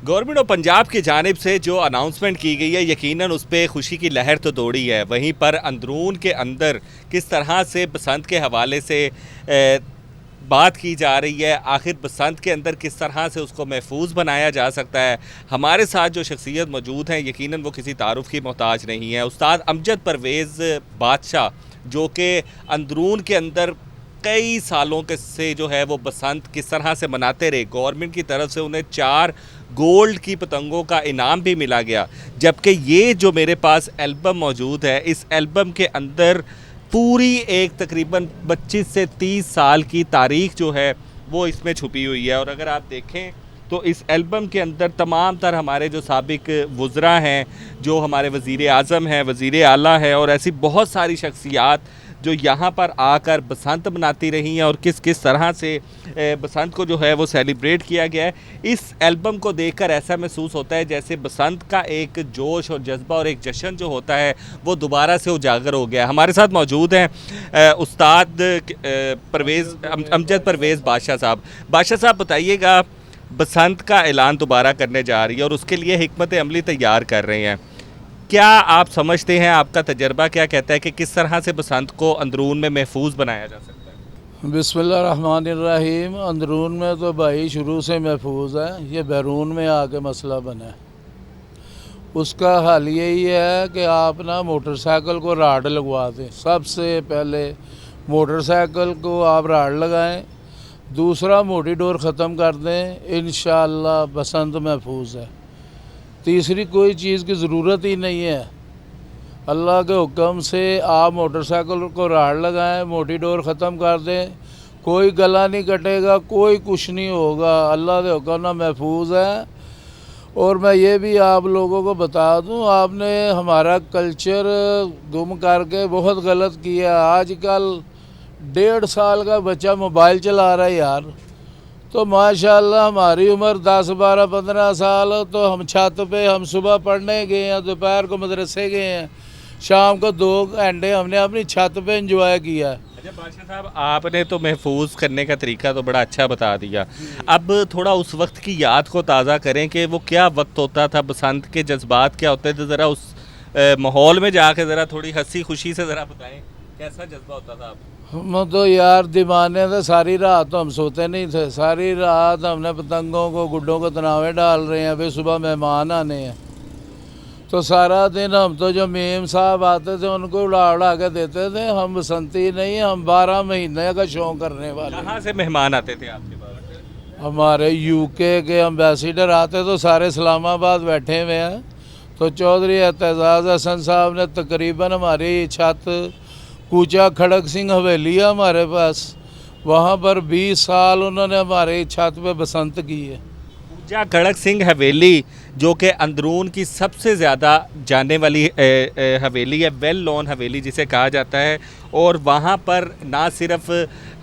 Government of Punjab की जानिब से जो अनाउंसमेंट की गई है, यकीनन उस पर खुशी की लहर तो दौड़ी है। वहीं पर अंदरून के अंदर किस तरह से बसंत के हवाले से बात की जा रही है, आखिर बसंत के अंदर किस तरह से उसको महफूज बनाया जा सकता है। हमारे साथ जो शख्सियत मौजूद हैं, यकीनन वो किसी तारुफ की मोहताज नहीं है। उस्ताद अमजद परवेज़ बादशाह, जो कि अंदरून के अंदर कई सालों के से जो है वो बसंत किस तरह से मनाते रहे। गवर्नमेंट की तरफ से उन्हें 4 गोल्ड की पतंगों का इनाम भी मिला गया। जबकि ये जो मेरे पास एल्बम मौजूद है, इस एल्बम के अंदर पूरी एक तकरीबन 25 से 30 साल की तारीख जो है वो इसमें छुपी हुई है। और अगर आप देखें तो इस एल्बम के अंदर तमाम तर हमारे जो साबिक वज़रा हैं, जो हमारे वज़ीर आज़म हैं, वज़ीर आला है, और ऐसी बहुत सारी शख्सियात जो यहाँ पर आकर बसंत मनाती रही हैं और किस किस तरह से बसंत को जो है वो सेलिब्रेट किया गया है। इस एल्बम को देखकर ऐसा महसूस होता है जैसे बसंत का एक जोश और जज्बा और एक जश्न जो होता है वो दोबारा से उजागर हो गया। हमारे साथ मौजूद हैं उस्ताद अमजद परवेज़ बादशाह साहब। बादशाह साहब, बताइएगा, बसंत का ऐलान दोबारा करने जा रही है और उसके लिए हिकमत अमली तैयार कर रहे हैं। क्या आप समझते हैं, आपका तजर्बा क्या कहता है कि किस तरह से बसंत को अंदरून में महफूज बनाया जा सकता है? बिस्मिल्लाहिर्रहमानिर्रहीम। अंदरून में तो भाई शुरू से महफूज है, ये बैरून में आके मसला बना है। उसका हल यही है कि आप ना मोटरसाइकिल को राड लगवा दें। सबसे पहले मोटरसाइकिल को आप राड लगाएं, दूसरा मोटी डोर ख़त्म कर दें, इंशाअल्लाह बसंत महफूज है। तीसरी कोई चीज़ की ज़रूरत ही नहीं है। अल्लाह के हुक्म से आप मोटरसाइकिल को राड लगाएं, मोटी डोर ख़त्म कर दें, कोई गला नहीं कटेगा, कोई कुछ नहीं होगा। अल्लाह के हुक्म ना महफूज है। और मैं ये भी आप लोगों को बता दूं, आपने हमारा कल्चर गुम करके बहुत गलत किया। आजकल 1.5 साल का बच्चा मोबाइल चला रहा है यार। तो माशाल्लाह हमारी उम्र 10, 12, 15 साल, तो हम छत पे, हम सुबह पढ़ने गए हैं, दोपहर को मदरसे गए हैं, शाम को 2 घंटे हमने अपनी छत पे एंजॉय किया। अच्छा बादशाह साहब, आपने तो महफूज करने का तरीका तो बड़ा अच्छा बता दिया। अब थोड़ा उस वक्त की याद को ताज़ा करें कि वो क्या वक्त होता था, बसंत के जज्बात क्या होते थे। ज़रा उस माहौल में जाके ज़रा थोड़ी हंसी खुशी से ज़रा बताएं, कैसा जज्बा होता था आप? हम तो यार दीवाने थे, सारी रात तो हम सोते नहीं थे। सारी रात हमने पतंगों को, गुड्डों को तनावे डाल रहे हैं, फिर सुबह मेहमान आने हैं। तो सारा दिन हम तो जो मेम साहब आते थे उनको उड़ा के देते थे। हम बसंती नहीं, हम 12 महीने का शौक करने वाले। कहाँ से मेहमान आते थे आपके पास? हमारे यूके के एम्बेसडर आते तो सारे इस्लामाबाद बैठे हुए हैं। तो चौधरी एतजाज़ हसन साहब ने तकरीबन हमारी छत कूचा खड़क सिंह हवेली है हमारे पास, वहाँ पर 20 साल उन्होंने हमारे छत पे बसंत की है। कूचा खड़क सिंह हवेली, जो कि अंदरून की सबसे ज़्यादा जाने वाली हवेली है, वेल नोन हवेली जिसे कहा जाता है। और वहाँ पर ना सिर्फ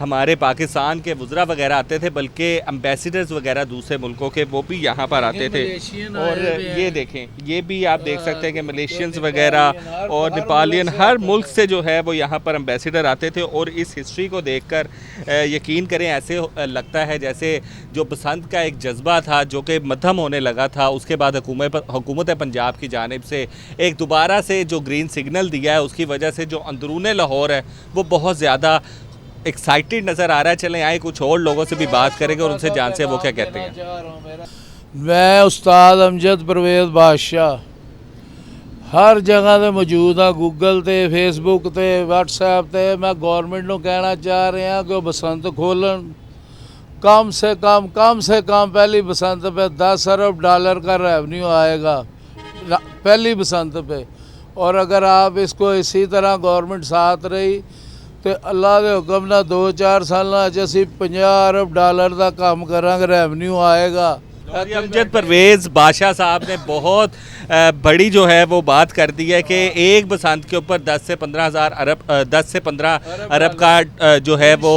हमारे पाकिस्तान के वज़रा वगैरह आते थे, बल्कि एम्बेसडर्स वगैरह दूसरे मुल्कों के वो भी यहाँ पर आते थे। और ये देखें, ये भी आप देख सकते हैं कि मलेशियंस वगैरह और नेपालियन, हर मुल्क से जो है वो यहाँ पर एम्बेसडर आते थे। और इस हिस्ट्री को देखकर यकीन करें, ऐसे लगता है जैसे जो बसंत का एक जज्बा था जो कि मद्धम होने लगा था, उसके बाद हुकूमत पंजाब की जानिब से एक दोबारा से जो ग्रीन सिग्नल दिया है, उसकी वजह से जो अंदरून लाहौर है वो बहुत ज़्यादा एक्साइटेड नज़र आ रहा है। चलें आए कुछ और लोगों से भी बात करेंगे और उनसे जानते हैं वो क्या कहते हैं। मैं उस्ताद अमजद परवेज़ बादशाह हर जगह ते मौजूद हाँ, गूगल ते, फेसबुक ते, व्हाट्सएप ते। मैं गवर्नमेंट को कहना चाह रहे हैं कि बसंत खोलन। कम से कम पहली बसंत पे $10 अरब का रेवन्यू आएगा, पहली बसंत पे। और अगर आप इसको इसी तरह गवर्नमेंट साथ रही तो अल्लाह के हुक्म ना 2-4 साल असी $50 अरब का काम करांगे, रेवन्यू आएगा। अमजद परवेज़ बादशाह साहब ने बहुत बड़ी जो है वो बात कर दी है कि एक बसंत के ऊपर 10 से 15 अरब का जो है वो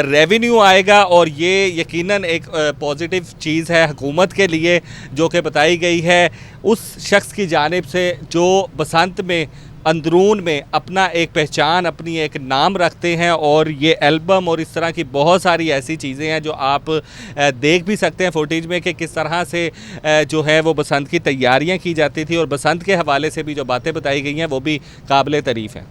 रेवेन्यू आएगा। और ये यकीनन एक पॉजिटिव चीज़ है हुकूमत के लिए, जो कि बताई गई है उस शख्स की जानिब से जो बसंत में अंदरून में अपना एक पहचान, अपनी एक नाम रखते हैं। और ये एल्बम और इस तरह की बहुत सारी ऐसी चीज़ें हैं जो आप देख भी सकते हैं फुटेज में कि किस तरह से जो है वो बसंत की तैयारियां की जाती थी, और बसंत के हवाले से भी जो बातें बताई गई हैं वो भी काबिल तारीफ़ हैं।